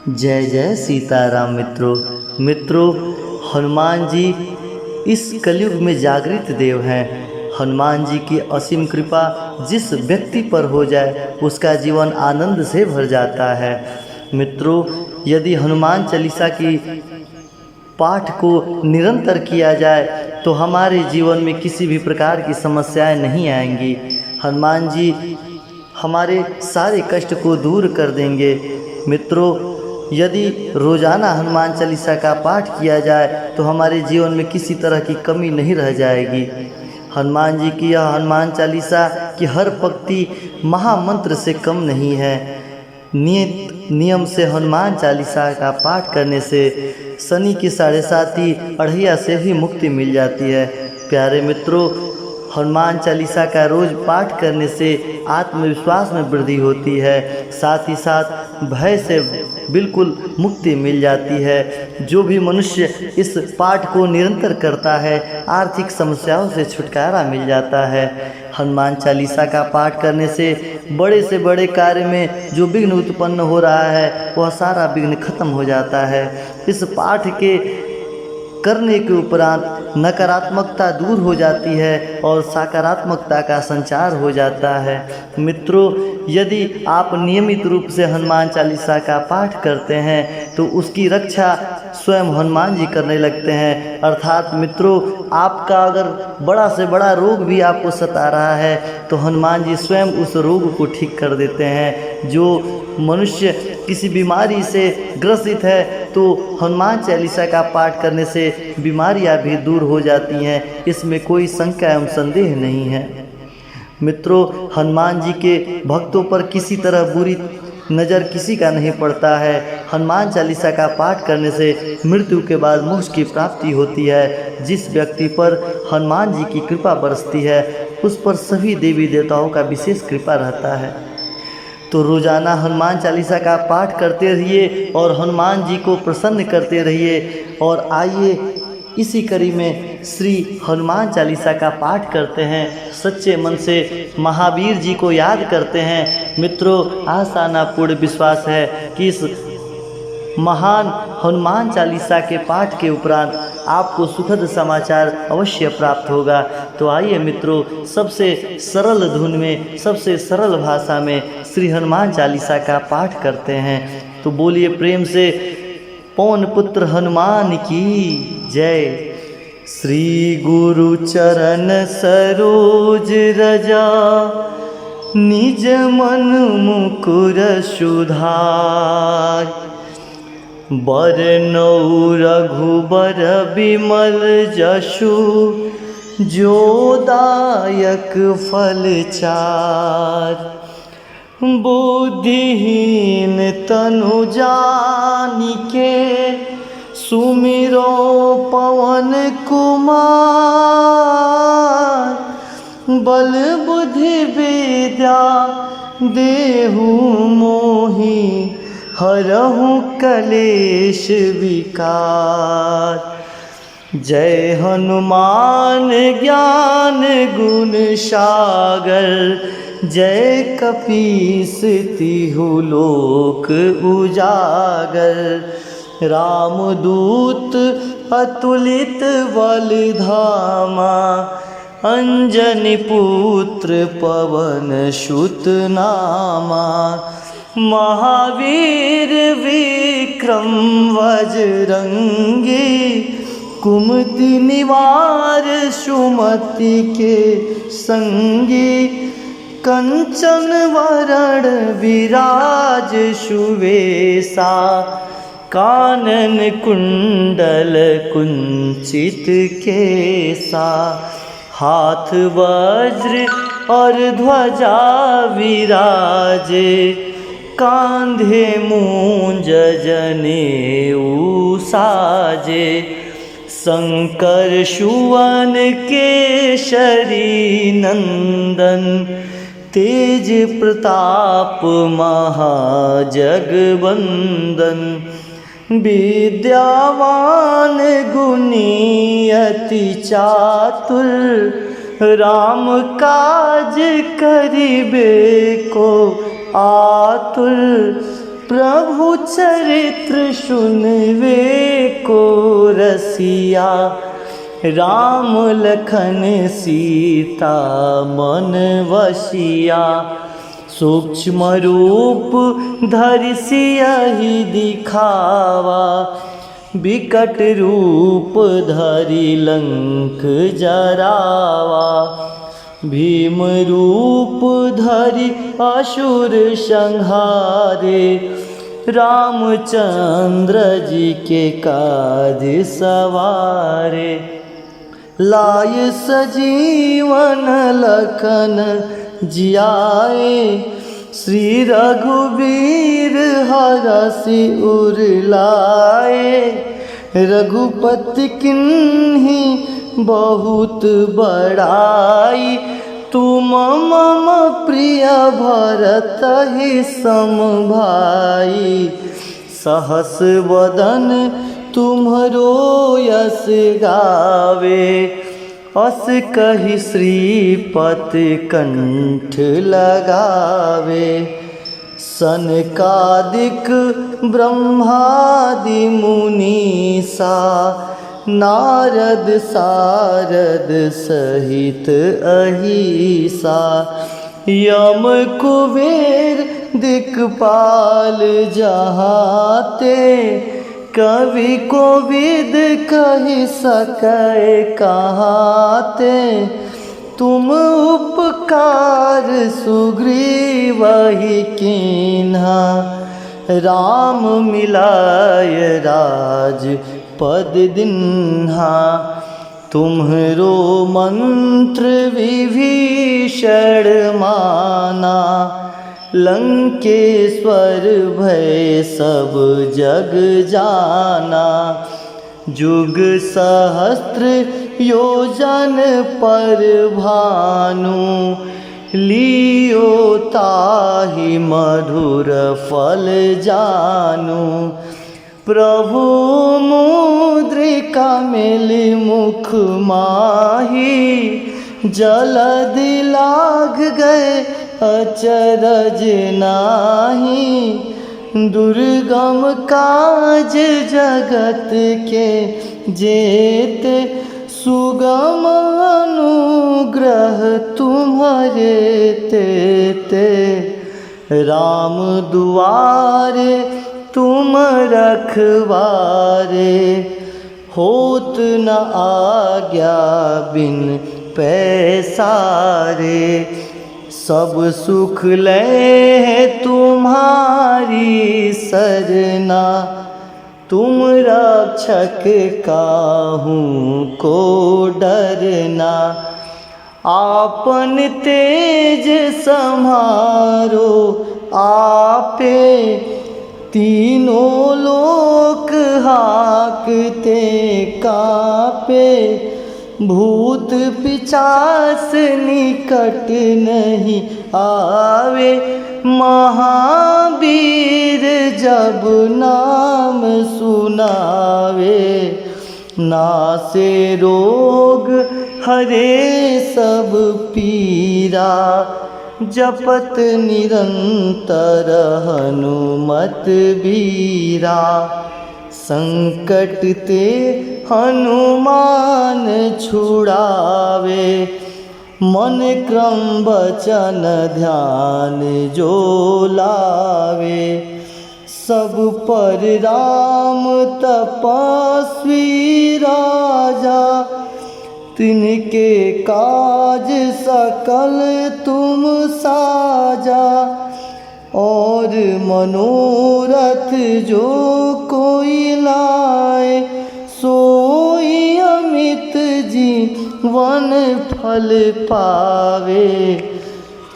जय जय सीताराम। मित्रों, हनुमान जी इस कलयुग में जागृत देव हैं। हनुमान जी की असीम कृपा जिस व्यक्ति पर हो जाए उसका जीवन आनंद से भर जाता है। मित्रों, यदि हनुमान चालीसा की पाठ को निरंतर किया जाए तो हमारे जीवन में किसी भी प्रकार की समस्याएं नहीं आएंगी। हनुमान जी हमारे सारे कष्ट को दूर कर देंगे। मित्रों, यदि रोज़ाना हनुमान चालीसा का पाठ किया जाए तो हमारे जीवन में किसी तरह की कमी नहीं रह जाएगी। हनुमान जी की यह हनुमान चालीसा की हर पंक्ति महामंत्र से कम नहीं है। नियत नियम से हनुमान चालीसा का पाठ करने से शनि की 7.5 अढ़ैया से भी मुक्ति मिल जाती है। प्यारे मित्रों, हनुमान चालीसा का रोज़ पाठ करने से आत्मविश्वास में वृद्धि होती है, साथ ही साथ भय से बिल्कुल मुक्ति मिल जाती है। जो भी मनुष्य इस पाठ को निरंतर करता है आर्थिक समस्याओं से छुटकारा मिल जाता है। हनुमान चालीसा का पाठ करने से बड़े कार्य में जो विघ्न उत्पन्न हो रहा है वह सारा विघ्न खत्म हो जाता है। इस पाठ के करने के उपरांत नकारात्मकता दूर हो जाती है और सकारात्मकता का संचार हो जाता है। मित्रों, यदि आप नियमित रूप से हनुमान चालीसा का पाठ करते हैं तो उसकी रक्षा स्वयं हनुमान जी करने लगते हैं। अर्थात मित्रों, आपका अगर बड़ा से बड़ा रोग भी आपको सता रहा है तो हनुमान जी स्वयं उस रोग को ठीक कर देते हैं। जो मनुष्य किसी बीमारी से ग्रसित है तो हनुमान चालीसा का पाठ करने से बीमारियां भी दूर हो जाती हैं, इसमें कोई शंका एवं संदेह नहीं है। मित्रों, हनुमान जी के भक्तों पर किसी तरह बुरी नज़र किसी का नहीं पड़ता है। हनुमान चालीसा का पाठ करने से मृत्यु के बाद मोक्ष की प्राप्ति होती है। जिस व्यक्ति पर हनुमान जी की कृपा बरसती है उस पर सभी देवी देवताओं का विशेष कृपा रहता है। तो रोज़ाना हनुमान चालीसा का पाठ करते रहिए और हनुमान जी को प्रसन्न करते रहिए। और आइए इसी कड़ी में श्री हनुमान चालीसा का पाठ करते हैं, सच्चे मन से महावीर जी को याद करते हैं। मित्रों, आशा ना पूर्ण विश्वास है कि इस महान हनुमान चालीसा के पाठ के उपरांत आपको सुखद समाचार अवश्य प्राप्त होगा। तो आइए मित्रों, सबसे सरल धुन में, सबसे सरल भाषा में श्री हनुमान चालीसा का पाठ करते हैं। तो बोलिए प्रेम से पवन पुत्र हनुमान की जय। श्री गुरु चरण सरोज रजा, निज मन मुकुर सुधार, बरनउँ रघुबर बिमल जसु, जो दायक फल चार। बुद्धिहीन तनु जानिके, सुमिरो पवन कुमार। बल बुद्धि विद्या देहु मोहि, हरहु कलेश विकार। जय हनुमान ज्ञान गुण सागर, जय कपीस तिहु लोक उजागर। रामदूत अतुलित बल धामा, अंजनी पुत्र पवन सुत नामा। महावीर विक्रम बजरंगी, कुमति निवार सुमति के संगी। कंचन वरण विराज सुवेशा, कानन कुंडल कुंचित केसा। हाथ वज्र और ध्वजा विराजे, कांधे मूंज जनेऊ साजे। शंकर सुवन केसरी नंदन, तेज प्रताप महाजगवंदन। विद्यावान गुणी अति चातुर, राम काज करिबे को आतुर। प्रभु चरित्र सुनवे को रसिया, राम लखन सीता मन वसिया। सूक्ष्म रूप धरि सियहि दिखावा, विकट रूप धरि लंक जरावा। भीम रूप धरि असुर संहारे, रामचंद्र जी के काज सवारे। लाय सजीवन लखन जियाए, श्री रघुवीर हरषि उर लाए। रघुपति किन्हीं बहुत बड़ाई, तुम मम प्रिय भरतहि सम भाई। सहस वदन तुम्हरो यस गावे, अस कहि श्रीपति कंठ लगावे। सनकादिक ब्रह्मादि मुनीसा, नारद सारद सहित अहिसा। यम कुबेर दिक्पाल जहाते, कवि कोविद कहि सकै कहाते। तुम उपकार सुग्रीवहि कीन्हा, राम मिलाय राज पद दिन्हा। तुम्हरो मंत्र विभीषण माना, लंकेश्वर भय सब जग जाना। जुग सहस्त्र योजन पर भानु, लियो ताहि मधुर फल जानु। प्रभु मुद्रिका मेलि मुख माही, जलधि लाग गए अचरज नाही। दुर्गम काज जगत के जेते, सुगम अनुग्रह तुम्हारे तेते। राम दुआरे तुम रखवारे, होत न आज्ञा बिन पैसारे। सब सुख ले तुम्हारी सरना, तुम रक्षक काहू को डरना। आपन तेज सम्हारो आपे, तीनों लोक हाकते कापे। भूत पिशाच निकट नहीं आवे, महावीर जब नाम सुनावे। नासे रोग हरे सब पीरा, जपत निरंतर हनुमत बीरा। संकट ते हनुमान छुड़ावे, मन क्रम वचन ध्यान जो लावे। सब पर राम तपस्वी राजा, तिनके काज सकल तुम साजा। और मनोरथ जो कोई लाए, सोई अमित जीवन फल पावे।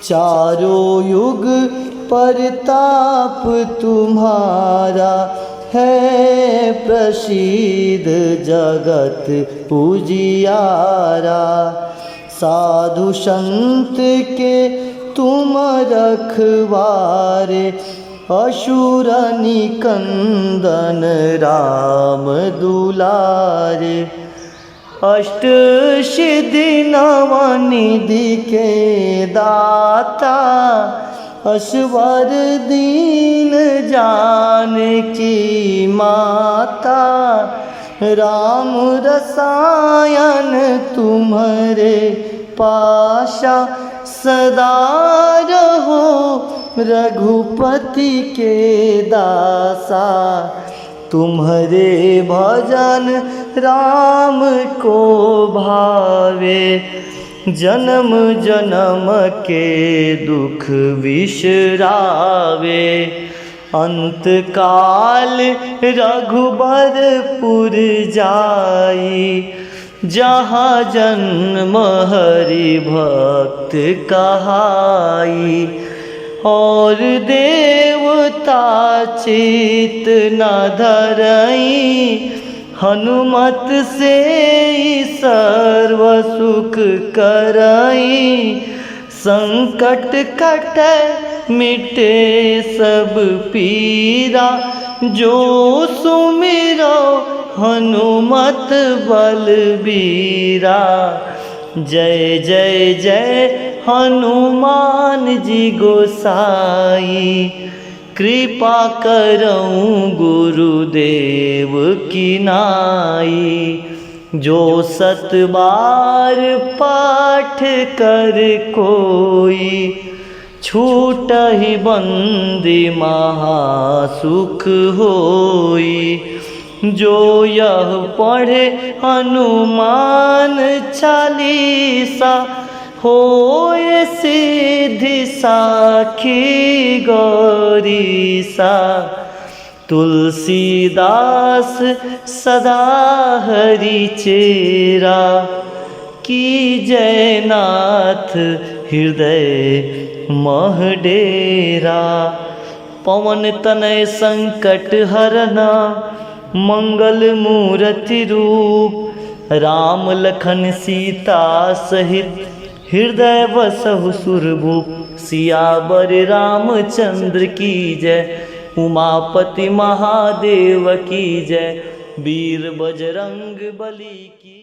चारों युग परताप तुम्हारा, है प्रसिद्ध जगत पूजियारा। साधु संत के तुम रखवारे, असुर निकंदन राम दुलारे। अष्ट सिद्धि नव निधि के दाता, असवर दीन जानकी माता, राम रसायन तुम्हारे पाशा, सदा रहो रघुपति के दासा। तुम्हारे भजन राम को भावे, जन्म जन्म के दुख विसरावे। अंत काल रघुबरपुर जाई, जहाँ जन्म हरि भक्त कहाई। और देवता चित न धरई, हनुमत से सर्व सुख करई। संकट कटे मिटे सब पीरा, जो सुमिरो हनुमत बलबीरा। जय जय जय हनुमान जी गोसाई, कृपा करऊँ गुरुदेव की नाई। जो 7 बार पाठ कर कोई, छूटहि बंदी महासुख होई। जो यह पढ़े हनुमान चालीसा, होए सिद्धि साखी गौरीसा। तुलसीदास सदा हरि चेरा, कीजय नाथ हृदय मह डेरा। पवन तनय संकट हरना, मंगल मूर्ति रूप। राम लखन सीता सहित, हृदय बसहु सुरभूप। सियावर रामचंद्र की जय, उमापति महादेव की जय। वीर बजरंग बली की